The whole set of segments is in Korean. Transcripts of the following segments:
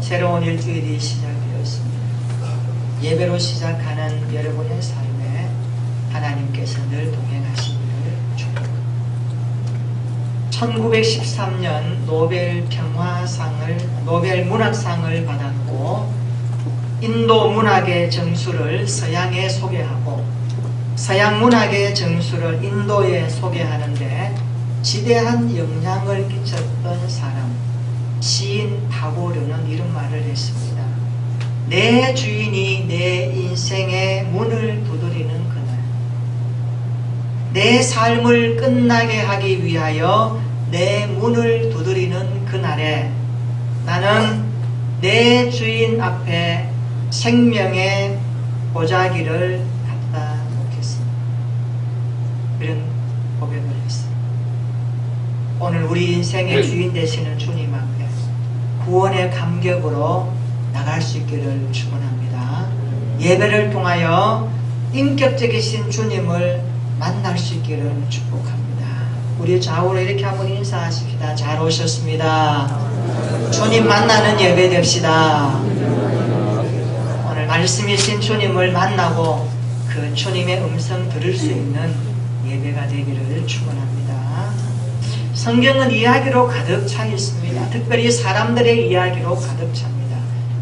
새로운 일주일이 시작되었습니다. 예배로 시작하는 여러분의 삶에 하나님께서 늘 동행하시기를 축복합니다. 1913년 노벨 문학상을 받았고, 인도 문학의 정수를 서양에 소개하고 서양 문학의 정수를 인도에 소개하는데 지대한 영향을 끼쳤던 사람, 시인 타고르는 이런 말을 했습니다. 내 주인이 내 인생의 문을 두드리는 그날, 내 삶을 끝나게 하기 위하여 내 문을 두드리는 그날에 나는 내 주인 앞에 생명의 보자기를 갖다 놓겠습니다. 그런 고백을 했습니다. 오늘 우리 인생의 주인 되시는 주님 앞에 구원의 감격으로 나갈 수 있기를 축원합니다. 예배를 통하여 인격적이신 주님을 만날 수 있기를 축복합니다. 우리 좌우로 이렇게 한번 인사하십시다. 잘 오셨습니다. 주님 만나는 예배 됩시다. 오늘 말씀이신 주님을 만나고 그 주님의 음성 들을 수 있는 예배가 되기를 축원합니다. 성경은 이야기로 가득 차 있습니다. 특별히 사람들의 이야기로 가득 찹니다.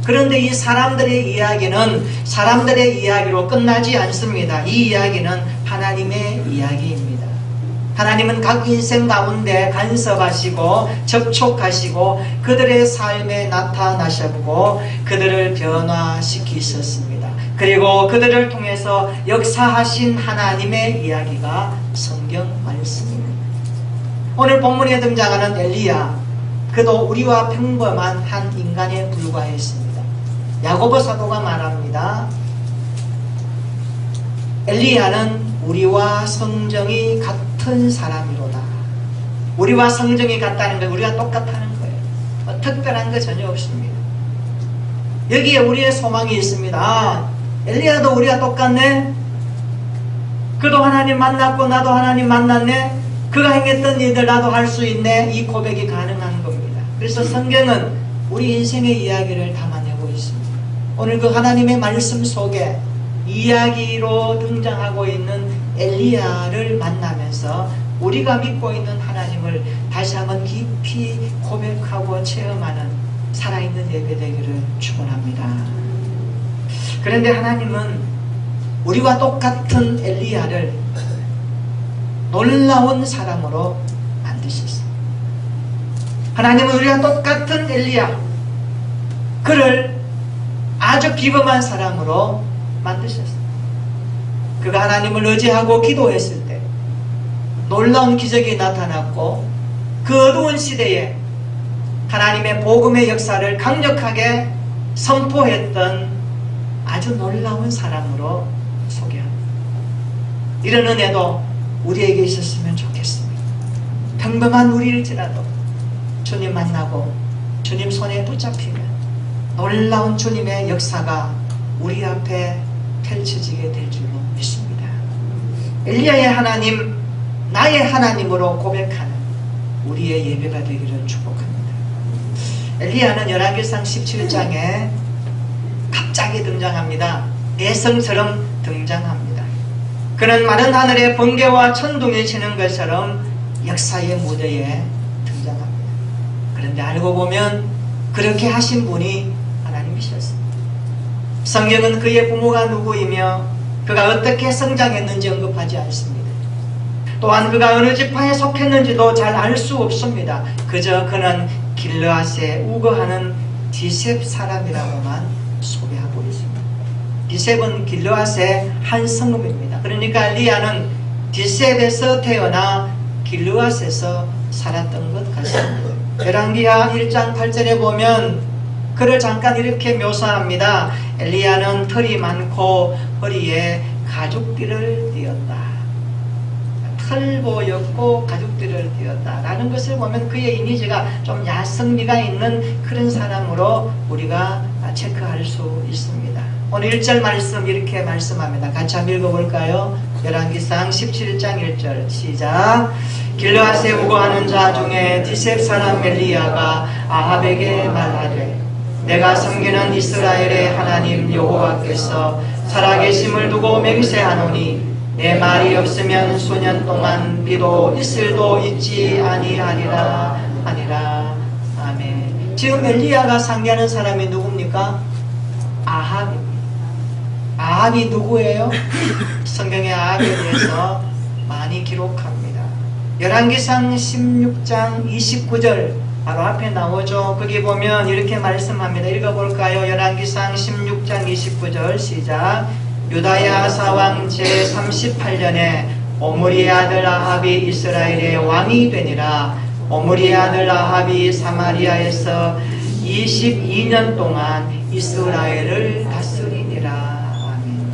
그런데 이 사람들의 이야기는 사람들의 이야기로 끝나지 않습니다. 이 이야기는 하나님의 이야기입니다. 하나님은 각 인생 가운데 간섭하시고 접촉하시고 그들의 삶에 나타나셨고 그들을 변화시키셨습니다. 그리고 그들을 통해서 역사하신 하나님의 이야기가 성경 말씀입니다. 오늘 본문에 등장하는 엘리야, 그도 우리와 평범한 한 인간에 불과했습니다. 야고보 사도가 말합니다. 엘리야는 우리와 성정이 같은 사람이로다. 우리와 성정이 같다는 건 우리가 똑같다는 거예요. 특별한 거 전혀 없습니다. 여기에 우리의 소망이 있습니다. 엘리야도 우리가 똑같네. 그도 하나님 만났고 나도 하나님 만났네. 그가 행했던 일들 나도 할 수 있네. 이 고백이 가능한 겁니다. 그래서 성경은 우리 인생의 이야기를 담아내고 있습니다. 오늘 그 하나님의 말씀 속에 이야기로 등장하고 있는 엘리야를 만나면서 우리가 믿고 있는 하나님을 다시 한번 깊이 고백하고 체험하는 살아있는 예배 되기를 축원합니다. 그런데 하나님은 우리와 똑같은 엘리야를 놀라운 사람으로 만드셨습니다. 하나님은 우리와 똑같은 엘리야, 그를 아주 비범한 사람으로 만드셨습니다. 그가 하나님을 의지하고 기도했을 때 놀라운 기적이 나타났고 그 어두운 시대에 하나님의 복음의 역사를 강력하게 선포했던 아주 놀라운 사람으로 소개합니다. 이런 은혜도 우리에게 있었으면 좋겠습니다. 평범한 우리일지라도 주님 만나고 주님 손에 붙잡히면 놀라운 주님의 역사가 우리 앞에 펼쳐지게 될 줄로 믿습니다. 엘리야의 하나님, 나의 하나님으로 고백하는 우리의 예배가 되기를 축복합니다. 엘리야는 열왕기상 17장에 갑자기 등장합니다. 내성처럼 등장합니다. 그는 마른 하늘에 번개와 천둥이 치는 것처럼 역사의 무대에 등장합니다. 그런데 알고 보면 그렇게 하신 분이 하나님이셨습니다. 성경은 그의 부모가 누구이며 그가 어떻게 성장했는지 언급하지 않습니다. 또한 그가 어느 지파에 속했는지도 잘 알 수 없습니다. 그저 그는 길르앗에 우거하는 디셉 사람이라고만 소개하고 있습니다. 디셉은 길르앗의 한 성읍입니다. 그러니까 엘리야는 디셉에서 태어나 길르앗에서 살았던 것 같습니다. 열왕기하 1장 8절에 보면 그를 잠깐 이렇게 묘사합니다. 엘리야는 털이 많고 허리에 가죽띠를 띠었다. 털보였고 가죽띠를 띠었다 라는 것을 보면 그의 이미지가 좀 야성미가 있는 그런 사람으로 우리가 체크할 수 있습니다. 오늘 1절 말씀 이렇게 말씀합니다. 같이 한번 읽어볼까요? 열왕기상 17장 1절 시작. 길르앗에 우거하는 자 중에 디셉 사람 엘리야가 아합에게 말하되 내가 섬기는 이스라엘의 하나님 여호와께서 살아계심을 두고 맹세하노니 내 말이 없으면 수년 동안 비도 이슬도 있지 아니하리라 하니라. 아멘. 지금 엘리야가 상대하는 사람이 누굽니까? 아합입니다. 아합이 누구예요? 성경에 아합에 대해서 많이 기록합니다. 열왕기상 16장 29절 바로 앞에 나오죠. 거기 보면 이렇게 말씀합니다. 읽어볼까요? 열왕기상 16장 29절 시작. 유다의 아사왕 제38년에 오므리의 아들 아합이 이스라엘의 왕이 되니라. 오므리의 아들 아합이 사마리아에서 22년 동안 이스라엘을 다스리니라. 아멘.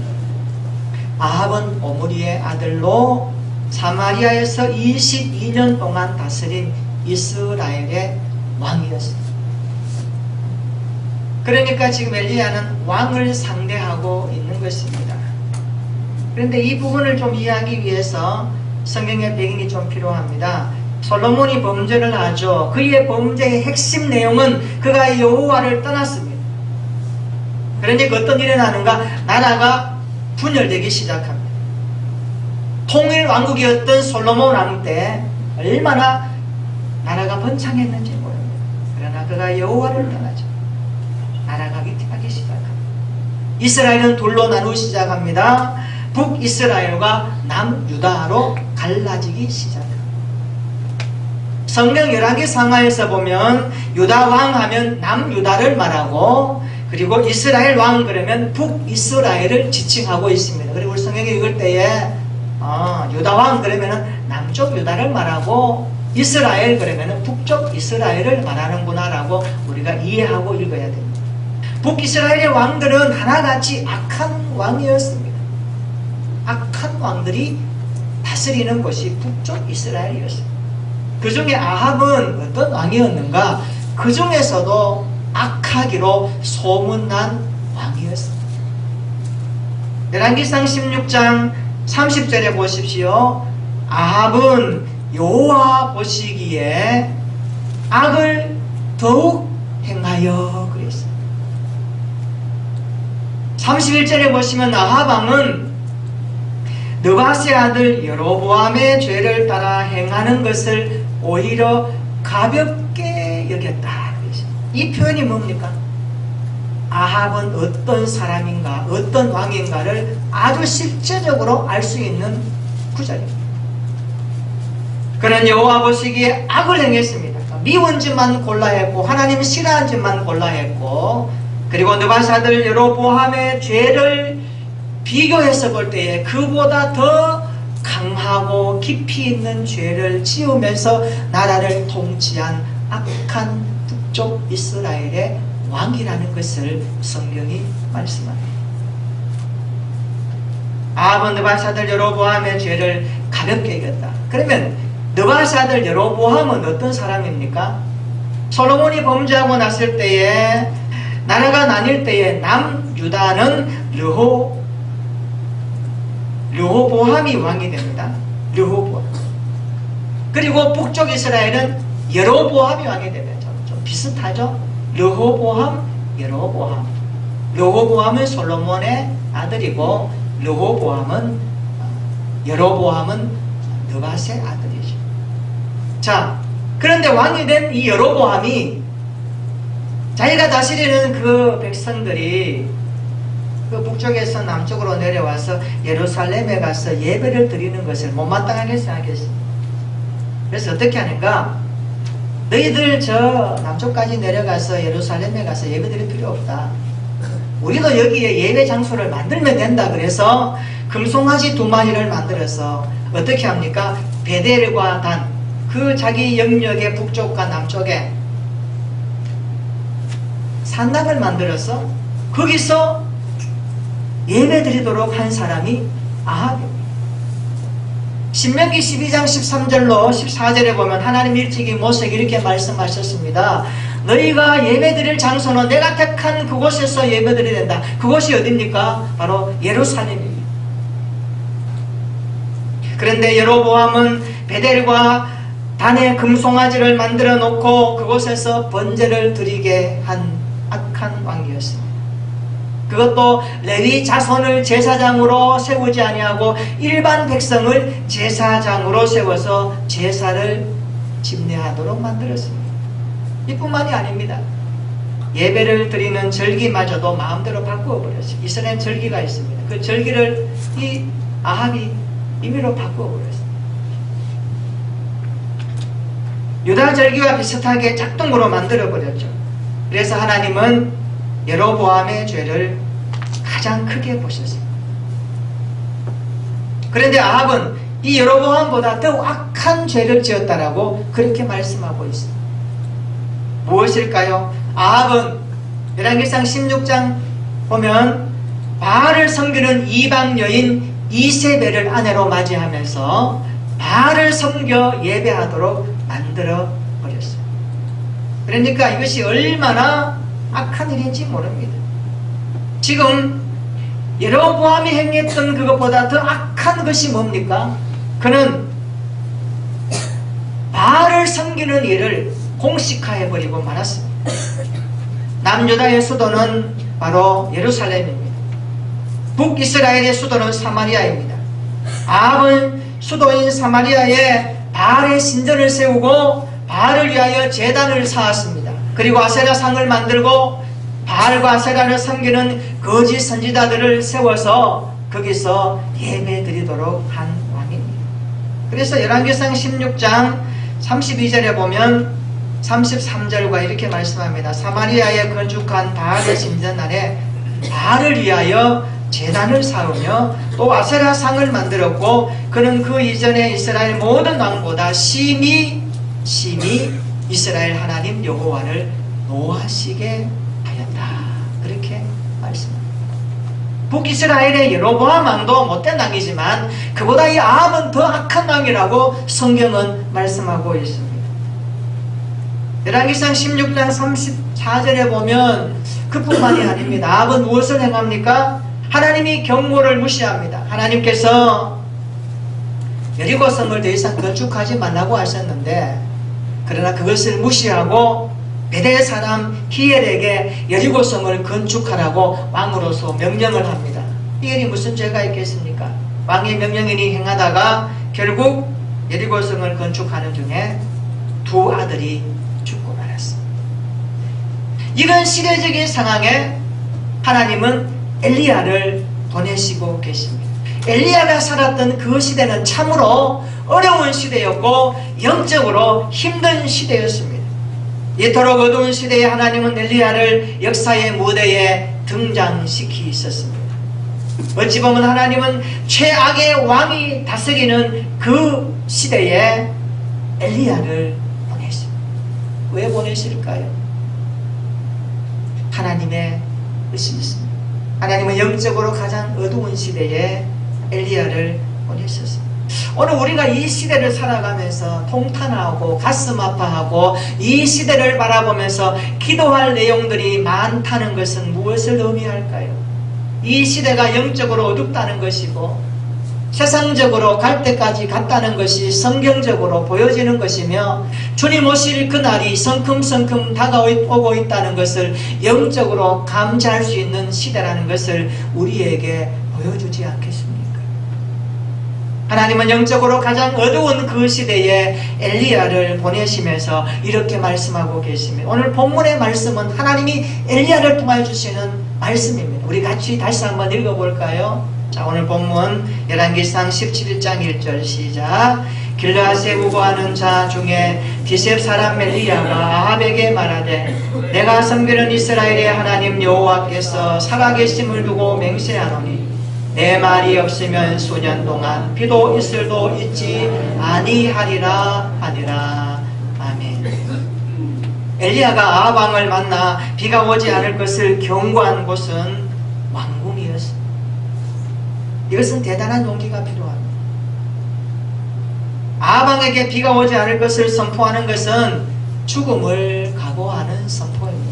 아합은 오므리의 아들로 사마리아에서 22년 동안 다스린 이스라엘의 왕이었습니다. 그러니까 지금 엘리야는 왕을 상대하고 있는 것입니다. 그런데 이 부분을 좀 이해하기 위해서 성경의 배경이 좀 필요합니다. 솔로몬이 범죄를 하죠. 그의 범죄의 핵심 내용은 그가 여호와를 떠났습니다. 그러니까 어떤 일이 나는가? 나라가 분열되기 시작합니다. 통일 왕국이었던 솔로몬 왕 때 얼마나 나라가 번창했는지 모릅니다. 그러나 그가 여호와를 떠나죠. 나라가 위태하기 시작합니다. 이스라엘은 둘로 나누기 시작합니다. 북이스라엘과 남유다로 갈라지기 시작합니다. 성경 열왕기상하에서 보면 유다 왕 하면 남유다를 말하고, 그리고 이스라엘 왕 그러면 북이스라엘을 지칭하고 있습니다. 그리고 우리 성경에 읽을 때에 유다 왕 그러면 남쪽 유다를 말하고, 이스라엘 그러면 북쪽 이스라엘을 말하는구나 라고 우리가 이해하고 읽어야 됩니다. 북이스라엘의 왕들은 하나같이 악한 왕이었습니다. 악한 왕들이 다스리는 것이 북쪽 이스라엘이었습니다. 그 중에 아합은 어떤 왕이었는가? 그 중에서도 악하기로 소문난 왕이었습니다. 열왕기상 16장 30절에 보십시오. 아합은 여호와 보시기에 악을 더욱 행하여 그랬습니다. 31절에 보시면 아합 왕은 느바세 아들 여로보암의 죄를 따라 행하는 것을 오히려 가볍게 여겼다. 이 표현이 뭡니까? 아합은 어떤 사람인가, 어떤 왕인가를 아주 실제적으로 알 수 있는 구절입니다. 그는 여호와 보시기에 악을 행했습니다. 미운 짓만 골라 했고, 하나님 싫어하는 짓만 골라 했고, 그리고 느바세 아들 여로보암의 죄를 비교해서 볼 때에 그보다 더 강하고 깊이 있는 죄를 지으면서 나라를 통치한 악한 북쪽 이스라엘의 왕이라는 것을 성경이 말씀합니다. 아합은 느바세 아들 여로보암의 죄를 가볍게 여겼다. 그러면 느바세 아들 여로보암은 어떤 사람입니까? 솔로몬이 범죄하고 났을 때에, 나라가 나뉠 때에 남유다는 르호보암이 왕이 됩니다. 르호보암. 그리고 북쪽 이스라엘은 여로보암이 왕이 됩니다. 좀 비슷하죠? 르호보암, 여로보암. 르호보암은 솔로몬의 아들이고, 여로보암은 느바세 아들이죠. 자, 그런데 왕이 된 이 여로보암이 자기가 다스리는 그 백성들이 그 북쪽에서 남쪽으로 내려와서 예루살렘에 가서 예배를 드리는 것을 못마땅하게 생각했습니다. 그래서 어떻게 하는가? 너희들 저 남쪽까지 내려가서 예루살렘에 가서 예배 드릴 필요 없다. 우리도 여기에 예배 장소를 만들면 된다. 그래서 금송아지 2마리를 만들어서 어떻게 합니까? 베델과 단, 그 자기 영역의 북쪽과 남쪽에 산당을 만들어서 거기서 예배 드리도록 한 사람이 아합입니다. 신명기 12장 13절로 14절에 보면 하나님 일찍이 모세에게 이렇게 말씀하셨습니다. 너희가 예배 드릴 장소는 내가 택한 그곳에서 예배 드려야 된다. 그곳이 어디입니까? 바로 예루살렘입니다. 그런데 여로보암은 베델과 단의 금송아지를 만들어 놓고 그곳에서 번제를 드리게 한 악한 왕이었습니다. 그것도 레위 자손을 제사장으로 세우지 아니하고 일반 백성을 제사장으로 세워서 제사를 집례하도록 만들었습니다. 이뿐만이 아닙니다. 예배를 드리는 절기마저도 마음대로 바꾸어 버렸어요. 이스라엘 절기가 있습니다. 그 절기를 이 아합이 임의로 바꾸어 버렸어요. 유다 절기와 비슷하게 짝퉁으로 만들어 버렸죠. 그래서 하나님은 여로보암의 죄를 가장 크게 보셨습니다. 그런데 아합은 이 여로보암보다 더 악한 죄를 지었다라고 그렇게 말씀하고 있습니다. 무엇일까요? 아합은 열왕기상 16장 보면 바알을 섬기는 이방 여인 이세벨을 아내로 맞이하면서 바알을 섬겨 예배하도록 만들어 버렸어요. 그러니까 이것이 얼마나 악한 일인지 모릅니다. 지금 여로보암이 행했던 그것보다 더 악한 것이 뭡니까? 그는 바알을 섬기는 일을 공식화해버리고 말았습니다. 남유다의 수도는 바로 예루살렘입니다. 북이스라엘의 수도는 사마리아입니다. 아합은 수도인 사마리아에 바알의 신전을 세우고 바알을 위하여 제단을 쌓았습니다. 그리고 아세라 상을 만들고 바알과 아세라를 섬기는 거짓 선지자들을 세워서 거기서 예배 드리도록 한 왕입니다. 그래서 열왕기상 16장 32절에 보면 33절과 이렇게 말씀합니다. 사마리아에 건축한 바알의 신전 안에 바알을 위하여 제단을 쌓으며 또 아세라 상을 만들었고 그는 그 이전에 이스라엘 모든 왕보다 심히 이스라엘 하나님 여호와를 노하시게 하였다. 그렇게 말씀합니다. 북이스라엘의 여로보암 왕도 못된 왕이지만 그보다 이 아합은 더 악한 왕이라고 성경은 말씀하고 있습니다. 열왕기상 16장 34절에 보면 그뿐만이 아닙니다. 아합은 무엇을 행합니까? 하나님이 경고를 무시합니다. 하나님께서 여리고성을 더 이상 건축하지 말라고 하셨는데 그러나 그것을 무시하고 베델 사람 히엘에게 여리고성을 건축하라고 왕으로서 명령을 합니다. 히엘이 무슨 죄가 있겠습니까? 왕의 명령이니 행하다가 결국 여리고성을 건축하는 중에 두 아들이 죽고 말았습니다. 이런 시대적인 상황에 하나님은 엘리야를 보내시고 계십니다. 엘리야가 살았던 그 시대는 참으로 어려운 시대였고 영적으로 힘든 시대였습니다. 이토록 어두운 시대에 하나님은 엘리야를 역사의 무대에 등장시키셨습니다. 어찌 보면 하나님은 최악의 왕이 다스리는 그 시대에 엘리야를 보내십니다. 왜 보내실까요? 하나님의 의심이 있습니다. 하나님은 영적으로 가장 어두운 시대에 엘리야를 보내셨습니다. 오늘 우리가 이 시대를 살아가면서 통탄하고 가슴 아파하고 이 시대를 바라보면서 기도할 내용들이 많다는 것은 무엇을 의미할까요? 이 시대가 영적으로 어둡다는 것이고 세상적으로 갈 때까지 갔다는 것이 성경적으로 보여지는 것이며 주님 오실 그날이 성큼성큼 다가오고 있다는 것을 영적으로 감지할 수 있는 시대라는 것을 우리에게 보여주지 않겠습니까? 하나님은 영적으로 가장 어두운 그 시대에 엘리야를 보내시면서 이렇게 말씀하고 계십니다. 오늘 본문의 말씀은 하나님이 엘리야를 통하여 주시는 말씀입니다. 우리 같이 다시 한번 읽어볼까요? 자, 오늘 본문 열왕기상 17장 1절 시작. 길르앗에 우거하는 자 중에 디셉 사람 엘리야가 아합에게 말하되 내가 섬기는 이스라엘의 하나님 여호와께서 살아계심을 두고 맹세하노니 내 말이 없으면 수년 동안 비도 이슬도 있지 아니하리라 하니라. 아멘. 엘리야가 아합 왕을 만나 비가 오지 않을 것을 경고한 곳은 왕궁이었습니다. 이것은 대단한 용기가 필요합니다. 아합 왕에게 비가 오지 않을 것을 선포하는 것은 죽음을 각오하는 선포입니다.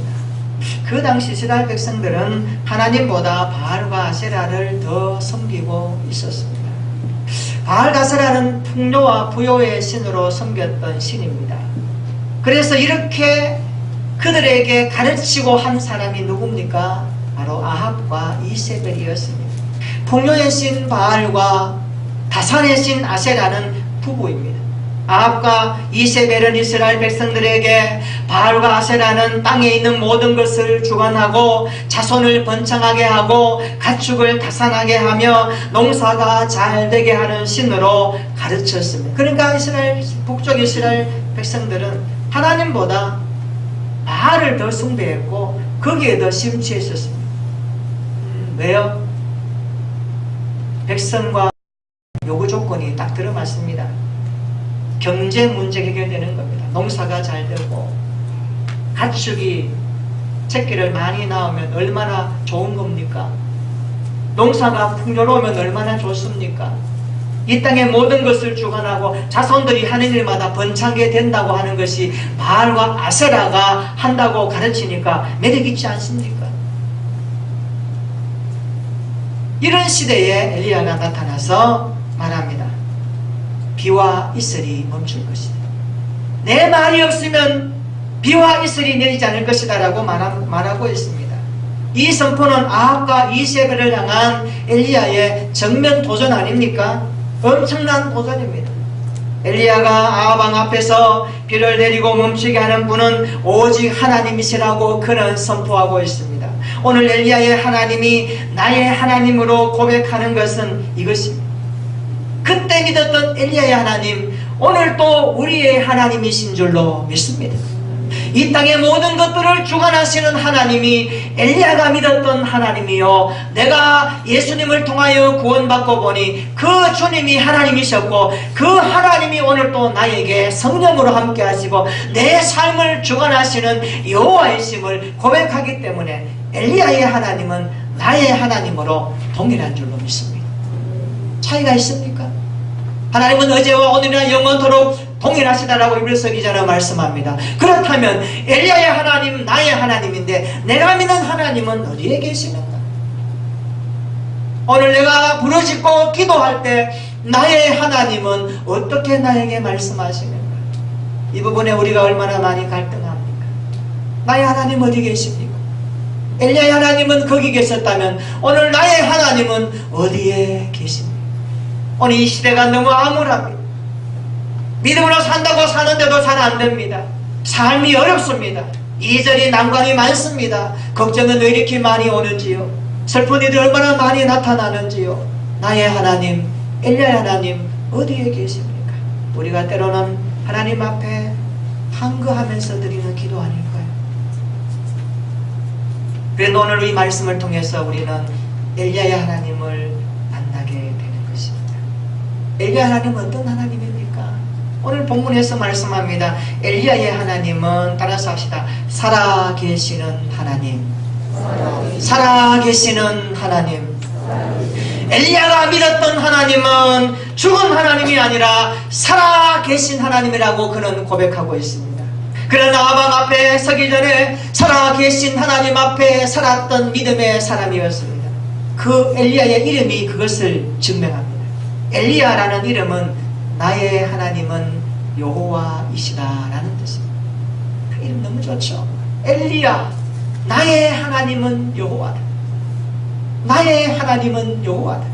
그 당시 이스라엘 백성들은 하나님보다 바알과 아세라를 더 섬기고 있었습니다. 바알과 아세라는 풍요와 부요의 신으로 섬겼던 신입니다. 그래서 이렇게 그들에게 가르치고 한 사람이 누굽니까? 바로 아합과 이세벨이었습니다. 풍요의 신 바알과 다산의 신 아세라는 부부입니다. 아합과 이세벨은 이스라엘 백성들에게 바알과 아세라는 땅에 있는 모든 것을 주관하고 자손을 번창하게 하고 가축을 다산하게 하며 농사가 잘 되게 하는 신으로 가르쳤습니다. 그러니까 북쪽 이스라엘 백성들은 하나님보다 바알을 더 숭배했고 거기에 더 심취했었습니다. 왜요? 백성과 요구 조건이 딱 들어맞습니다. 경제 문제 해결되는 겁니다. 농사가 잘 되고 가축이 새끼를 많이 낳으면 얼마나 좋은 겁니까? 농사가 풍요로우면 얼마나 좋습니까? 이 땅의 모든 것을 주관하고 자손들이 하는 일마다 번창하게 된다고 하는 것이 바알과 아세라가 한다고 가르치니까 매력 있지 않습니까? 이런 시대에 엘리야가 나타나서 말합니다. 비와 이슬이 멈출 것이다. 내 말이 없으면 비와 이슬이 내리지 않을 것이다 라고 말하고 있습니다. 이 선포는 아합과 이세벨을 향한 엘리야의 정면 도전 아닙니까? 엄청난 도전입니다. 엘리야가 아합 왕 앞에서 비를 내리고 멈추게 하는 분은 오직 하나님이시라고 그는 선포하고 있습니다. 오늘 엘리야의 하나님이 나의 하나님으로 고백하는 것은 이것입니다. 그때 믿었던 엘리야의 하나님, 오늘 또 우리의 하나님이신 줄로 믿습니다. 이 땅의 모든 것들을 주관하시는 하나님이 엘리야가 믿었던 하나님이요, 내가 예수님을 통하여 구원받고 보니 그 주님이 하나님이셨고 그 하나님이 오늘 또 나에게 성령으로 함께 하시고 내 삶을 주관하시는 여호와이심을 고백하기 때문에 엘리야의 하나님은 나의 하나님으로 동일한 줄로 믿습니다. 차이가 있습니까? 하나님은 어제와 오늘이나 영원토록 동일하시다라고 이브리서 기자는 말씀합니다. 그렇다면 엘리야의 하나님, 나의 하나님인데 내가 믿는 하나님은 어디에 계시는가? 오늘 내가 부르짖고 기도할 때 나의 하나님은 어떻게 나에게 말씀하시는가? 이 부분에 우리가 얼마나 많이 갈등합니까? 나의 하나님 어디 계십니까? 엘리야의 하나님은 거기 계셨다면 오늘 나의 하나님은 어디에 계십니까? 오늘 이 시대가 너무 암울합니다. 믿음으로 산다고 사는데도 잘 안됩니다. 삶이 어렵습니다. 이리저리 난관이 많습니다. 걱정은 왜 이렇게 많이 오는지요? 슬픈 일이 얼마나 많이 나타나는지요? 나의 하나님, 엘리야의 하나님 어디에 계십니까? 우리가 때로는 하나님 앞에 한거하면서 드리는 기도 아닐까요? 그래도 오늘 이 말씀을 통해서 우리는 엘리야의 하나님을 만나게 되는 것입니다. 엘리야 하나님은 어떤 하나님입니까? 오늘 본문에서 말씀합니다. 엘리야의 하나님은 따라서 합시다. 살아계시는 하나님. 살아계시는 하나님. 엘리야가 믿었던 하나님은 죽은 하나님이 아니라 살아계신 하나님이라고 그는 고백하고 있습니다. 그는 아방 앞에 서기 전에 살아계신 하나님 앞에 살았던 믿음의 사람이었습니다. 그 엘리야의 이름이 그것을 증명합니다. 엘리야라는 이름은 나의 하나님은 여호와이시다라는 뜻입니다. 그 이름 너무 좋죠. 엘리야, 나의 하나님은 여호와다. 나의 하나님은 여호와다.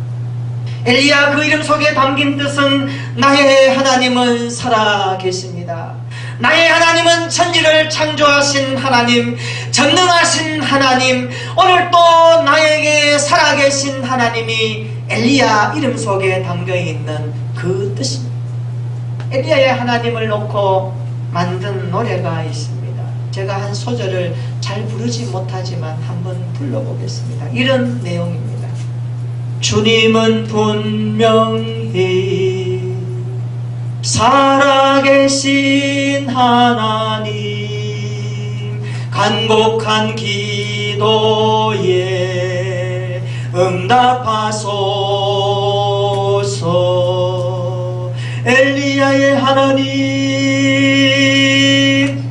엘리야 그 이름 속에 담긴 뜻은 나의 하나님은 살아계십니다. 나의 하나님은 천지를 창조하신 하나님, 전능하신 하나님, 오늘 또 나에게 살아계신 하나님이 엘리야 이름 속에 담겨있는 그 뜻입니다. 엘리야의 하나님을 놓고 만든 노래가 있습니다. 제가 한 소절을 잘 부르지 못하지만 한번 불러보겠습니다. 이런 내용입니다. 주님은 분명히 살아계신 하나님, 간곡한 기도에 응답하소서. 엘리야의 하나님,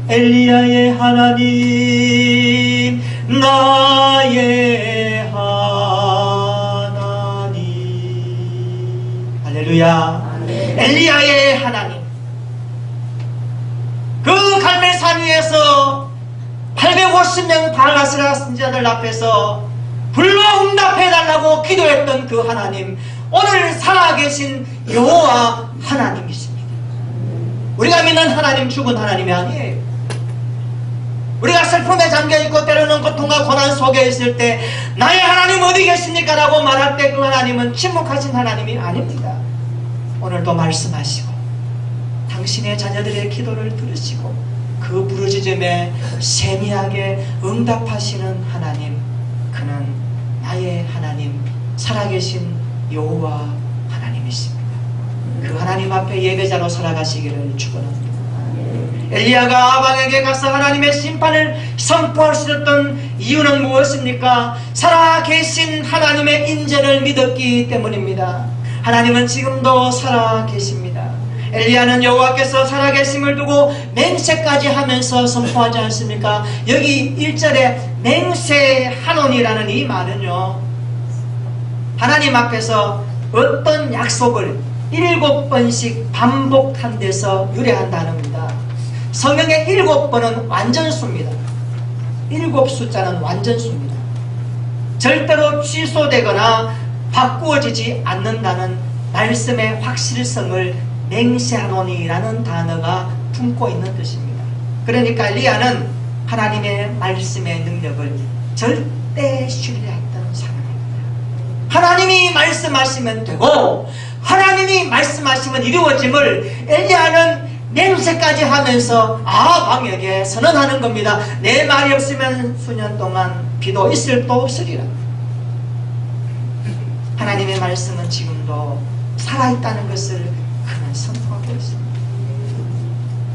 엘리야의 하나님, 나의 하나님. 할렐루야. 엘리야의 하나님, 그 갈멜산 위에서 850명 바알가스라 선지자들 앞에서 불로 응답해달라고 기도했던 그 하나님, 오늘 살아계신 여호와 하나님이십니다. 우리가 믿는 하나님 죽은 하나님이 아니에요. 우리가 슬픔에 잠겨있고 때로는 고통과 고난 속에 있을 때 나의 하나님 어디 계십니까? 라고 말할 때 그 하나님은 침묵하신 하나님이 아닙니다. 오늘도 말씀하시고 당신의 자녀들의 기도를 들으시고 그 부르짖음에 세미하게 응답하시는 하나님, 그는 나의 하나님, 살아계신 여호와 하나님이십니다. 그 하나님 앞에 예배자로 살아가시기를 축원합니다. 엘리야가 아방에게 가서 하나님의 심판을 선포할 수 있었던 이유는 무엇입니까? 살아계신 하나님의 인재를 믿었기 때문입니다. 하나님은 지금도 살아계십니다. 엘리야는 여호와께서 살아계심을 두고 맹세까지 하면서 선포하지 않습니까? 여기 1절에 맹세하노니라는 이 말은요, 하나님 앞에서 어떤 약속을 7번씩 반복한 데서 유래한 단어입니다. 성경의 7번은 완전수입니다. 7 숫자는 완전수입니다. 절대로 취소되거나 바꾸어지지 않는다는 말씀의 확실성을 맹세하노니라는 단어가 품고 있는 뜻입니다. 그러니까 엘리야는 하나님의 말씀의 능력을 절대 신뢰했던 사람입니다. 하나님이 말씀하시면 되고 하나님이 말씀하시면 이루어짐을 엘리야는 맹세까지 하면서 아방에게 선언하는 겁니다. 내 말이 없으면 수년 동안 비도 있을 도 없으리라. 하나님의 말씀은 지금도 살아있다는 것을 그는 선포하고 있습니다.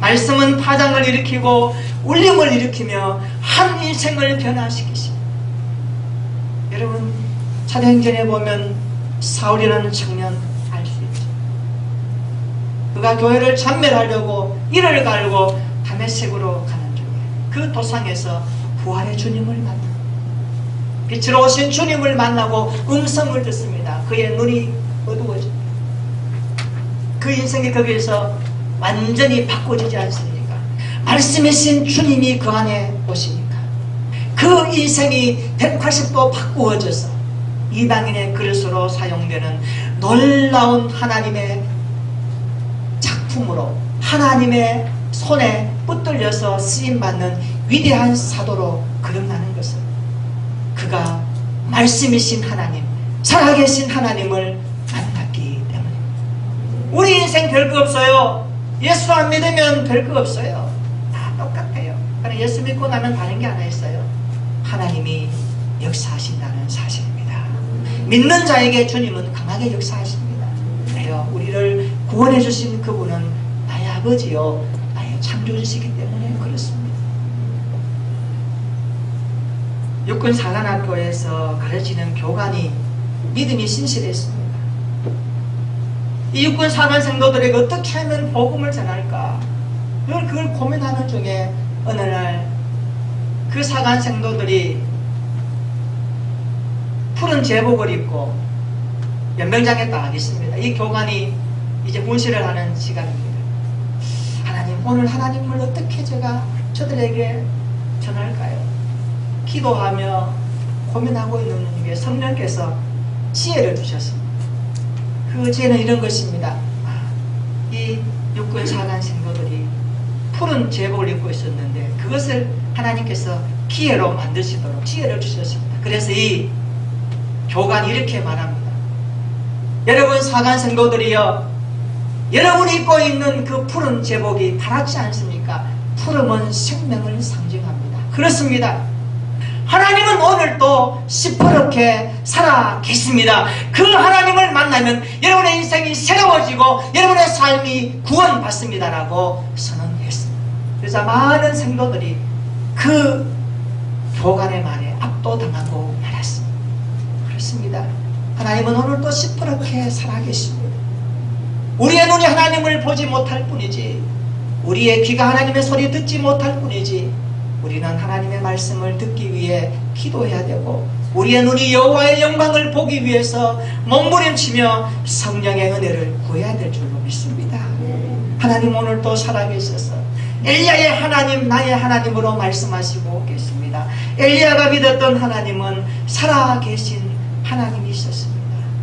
말씀은 파장을 일으키고 울림을 일으키며 한 인생을 변화시키십니다. 여러분, 사도행전에 보면 사울이라는 청년 알 수 있죠. 그가 교회를 참멸하려고 이를 갈고 다메섹으로 가는 중에 그 도상에서 부활의 주님을 만납니다. 빛으로 오신 주님을 만나고 음성을 듣습니다. 그의 눈이 어두워집니다. 그 인생이 거기에서 완전히 바꿔지지 않습니까? 말씀이신 주님이 그 안에 오시니까 그 인생이 180도 바꾸어져서 이방인의 그릇으로 사용되는 놀라운 하나님의 작품으로 하나님의 손에 붙들려서 쓰임받는 위대한 사도로 거듭나는 것은 그가 말씀이신 하나님, 살아계신 하나님을 만났기 때문입니다. 우리 인생 별거 없어요. 예수 안 믿으면 별거 없어요. 다 똑같아요. 그러나 예수 믿고 나면 다른 게 하나 있어요. 하나님이 역사하신다는 사실입니다. 믿는 자에게 주님은 강하게 역사하십니다. 그래요. 우리를 구원해 주신 그분은 나의 아버지요, 나의 창조주시기 때문에 그렇습니다. 육군사관학교에서 가르치는 교관이 믿음이 신실했습니다. 이 육군사관 생도들에게 어떻게 하면 복음을 전할까? 그걸 고민하는 중에 어느 날 그 사관 생도들이 푸른 제복을 입고 연병장에 딱 있습니다. 이 교관이 이제 문시를 하는 시간입니다. 하나님, 오늘 하나님을 어떻게 제가 저들에게 전할까요? 기도하며 고민하고 있는 중에 성령께서 지혜를 주셨습니다. 그 지혜는 이런 것입니다. 이 육군 사관 생도들이 푸른 제복을 입고 있었는데 그것을 하나님께서 기회로 만드시도록 지혜를 주셨습니다. 그래서 이 교관이 이렇게 말합니다. 여러분 사관 생도들이여, 여러분이 입고 있는 그 푸른 제복이 파랗지 않습니까? 푸름은 생명을 상징합니다. 그렇습니다. 하나님은 오늘도 시퍼렇게 살아 계십니다. 그 하나님을 만나면 여러분의 인생이 새로워지고 여러분의 삶이 구원받습니다라고 선언했습니다. 그래서 많은 생도들이 그 교관의 말에 압도당하고 말았습니다. 그렇습니다. 하나님은 오늘도 시퍼렇게 살아계십니다. 우리의 눈이 하나님을 보지 못할 뿐이지, 우리의 귀가 하나님의 소리 듣지 못할 뿐이지, 우리는 하나님의 말씀을 듣기 위해 기도해야 되고 우리의 눈이 여호와의 영광을 보기 위해서 몸부림치며 성령의 은혜를 구해야 될 줄로 믿습니다. 하나님 오늘도 살아계셔서 엘리야의 하나님 나의 하나님으로 말씀하시고 계십니다. 엘리야가 믿었던 하나님은 살아계신 하나님이셨습니다.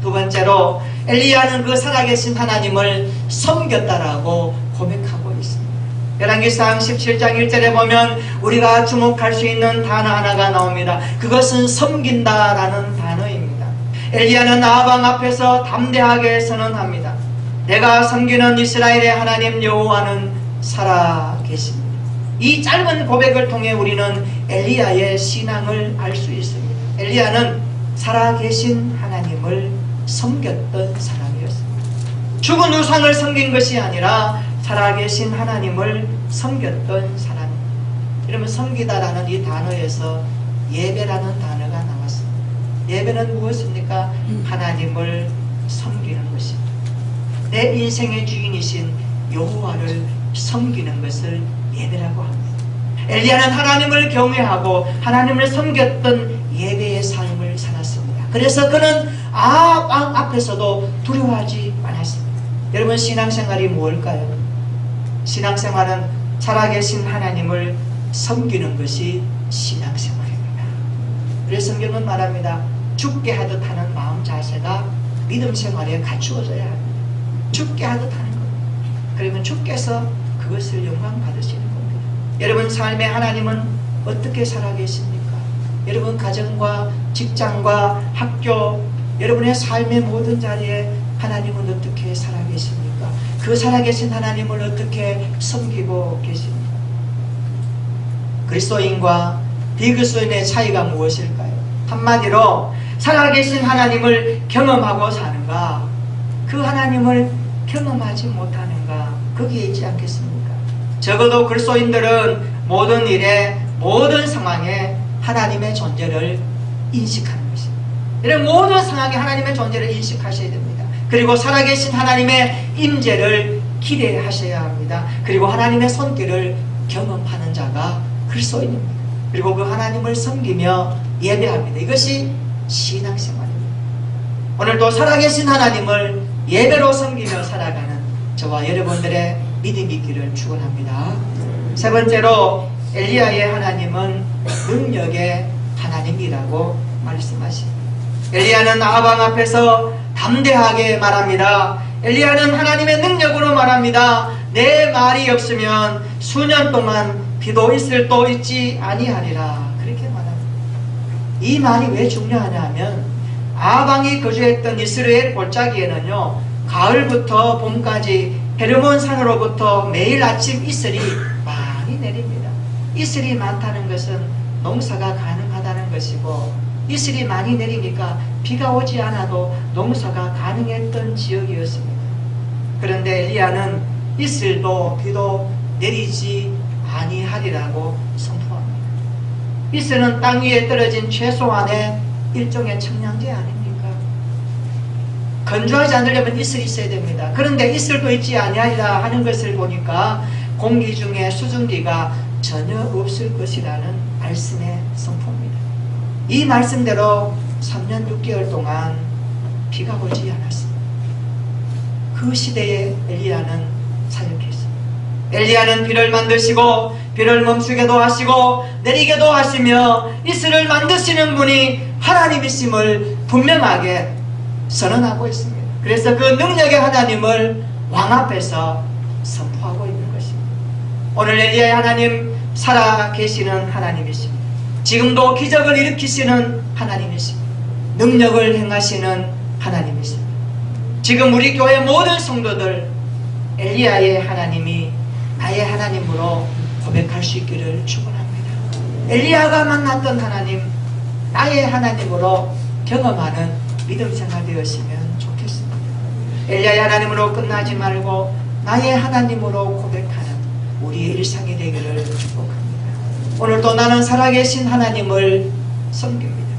두 번째로 엘리야는 그 살아계신 하나님을 섬겼다라고 고백하고 있습니다. 열왕기상 17장 1절에 보면 우리가 주목할 수 있는 단어 하나가 나옵니다. 그것은 섬긴다라는 단어입니다. 엘리야는 아합 앞에서 담대하게 선언합니다. 내가 섬기는 이스라엘의 하나님 여호와는 살아계십니다. 이 짧은 고백을 통해 우리는 엘리야의 신앙을 알 수 있습니다. 엘리야는 살아계신 하나님을 섬겼던 사람이었습니다. 죽은 우상을 섬긴 것이 아니라 살아계신 하나님을 섬겼던 사람입니다. 이러면 섬기다라는 이 단어에서 예배라는 단어가 나왔습니다. 예배는 무엇입니까? 하나님을 섬기는 것입니다. 내 인생의 주인이신 여호와를 섬기는 것을 예배라고 합니다. 엘리야는 하나님을 경외하고 하나님을 섬겼던 예배의 삶을 살았습니다. 그래서 그는 아합 앞에서도 두려워하지 않았습니다. 여러분, 신앙생활이 뭘까요? 신앙생활은 살아계신 하나님을 섬기는 것이 신앙생활입니다. 그래서 성경은 말합니다. 죽게 하듯 하는 마음 자세가 믿음 생활에 갖추어져야 합니다. 죽게 하듯 하는 겁니다. 그러면 주께서 그것을 영광 받으시는 겁니다. 여러분 삶의 하나님은 어떻게 살아계십니까? 여러분 가정과 직장과 학교, 여러분의 삶의 모든 자리에 하나님은 어떻게 살아계십니까? 그 살아계신 하나님을 어떻게 섬기고 계십니까? 그리스도인과 비그리스도인의 차이가 무엇일까요? 한마디로 살아계신 하나님을 경험하고 사는가, 그 하나님을 경험하지 못하는가, 거기에 있지 않겠습니까? 적어도 그리스도인들은 모든 일에, 모든 상황에 하나님의 존재를 인식하는 것입니다. 이런 모든 상황에 하나님의 존재를 인식하셔야 됩니다. 그리고 살아계신 하나님의 임재를 기대하셔야 합니다. 그리고 하나님의 손길을 경험하는 자가 그리스도인입니다. 그리고 그 하나님을 섬기며 예배합니다. 이것이 신앙생활입니다. 오늘도 살아계신 하나님을 예배로 섬기며 살아가는 저와 여러분들의 믿음이 있기를 축원합니다. 세 번째로 엘리야의 하나님은 능력의 하나님이라고 말씀하십니다. 엘리야는 아합 앞에서 담대하게 말합니다. 엘리야는 하나님의 능력으로 말합니다. 내 말이 없으면 수년 동안 비도 있을 도 있지 아니하리라. 그렇게 말합니다. 이 말이 왜 중요하냐 하면 아합이 거주했던 이스라엘 골짜기에는요, 가을부터 봄까지 헤르몬 산으로부터 매일 아침 이슬이 많이 내립니다. 이슬이 많다는 것은 농사가 가능하다는 것이고, 이슬이 많이 내리니까 비가 오지 않아도 농사가 가능했던 지역이었습니다. 그런데 엘리야는 이슬도 비도 내리지 아니하리라고 선포합니다. 이슬은 땅 위에 떨어진 최소한의 일종의 청량제 아닙니까? 건조하지 않으려면 이슬이 있어야 됩니다. 그런데 이슬도 있지 아니하리라 하는 것을 보니까 공기 중에 수증기가 전혀 없을 것이라는 말씀의 선포입니다. 이 말씀대로 3년 6개월 동안 비가 오지 않았습니다. 그 시대에 엘리야는 사역했습니다. 엘리야는 비를 만드시고 비를 멈추게도 하시고 내리게도 하시며 이슬을 만드시는 분이 하나님이심을 분명하게 선언하고 있습니다. 그래서 그 능력의 하나님을 왕 앞에서 선포하고 있는 것입니다. 오늘 엘리야의 하나님 살아계시는 하나님이십니다. 지금도 기적을 일으키시는 하나님이십니다. 능력을 행하시는 하나님이십니다. 지금 우리 교회 모든 성도들 엘리야의 하나님이 나의 하나님으로 고백할 수 있기를 축원합니다. 엘리야가 만났던 하나님, 나의 하나님으로 경험하는 믿음 생활 되었으면 좋겠습니다. 엘리야의 하나님으로 끝나지 말고 나의 하나님으로 고백하는 우리의 일상이 되기를 축복합니다. 오늘도 나는 살아계신 하나님을 섬깁니다.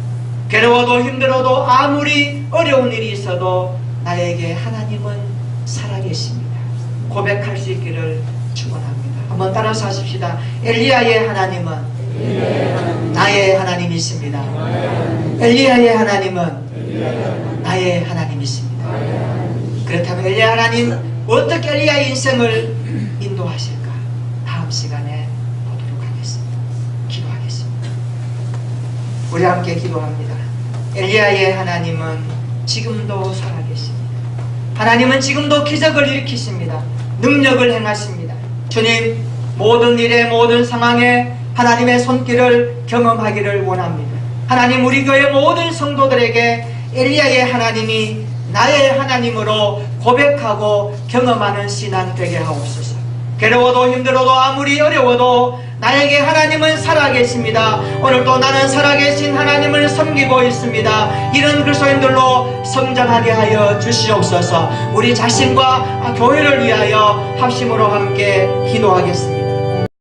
괴로워도 힘들어도 아무리 어려운 일이 있어도 나에게 하나님은 살아계십니다. 고백할 수 있기를 축원합니다. 한번 따라서 하십시다. 엘리야의 하나님은 나의 하나님이십니다. 엘리야의 하나님은 나의 하나님이십니다. 그렇다면 엘리야 하나님 어떻게 엘리야의 인생을 인도하실까? 다음 시간에 보도록 하겠습니다. 기도하겠습니다. 우리 함께 기도합니다. 엘리야의 하나님은 지금도 살아계십니다. 하나님은 지금도 기적을 일으키십니다. 능력을 행하십니다. 주님, 모든 일에 모든 상황에 하나님의 손길을 경험하기를 원합니다. 하나님, 우리 교회 모든 성도들에게 엘리야의 하나님이 나의 하나님으로 고백하고 경험하는 신앙 되게 하옵소서. 괴로워도 힘들어도 아무리 어려워도 나에게 하나님은 살아계십니다. 오늘도 나는 살아계신 하나님을 섬기고 있습니다. 이런 그리스도인들로 성장하게 하여 주시옵소서. 우리 자신과 교회를 위하여 합심으로 함께 기도하겠습니다.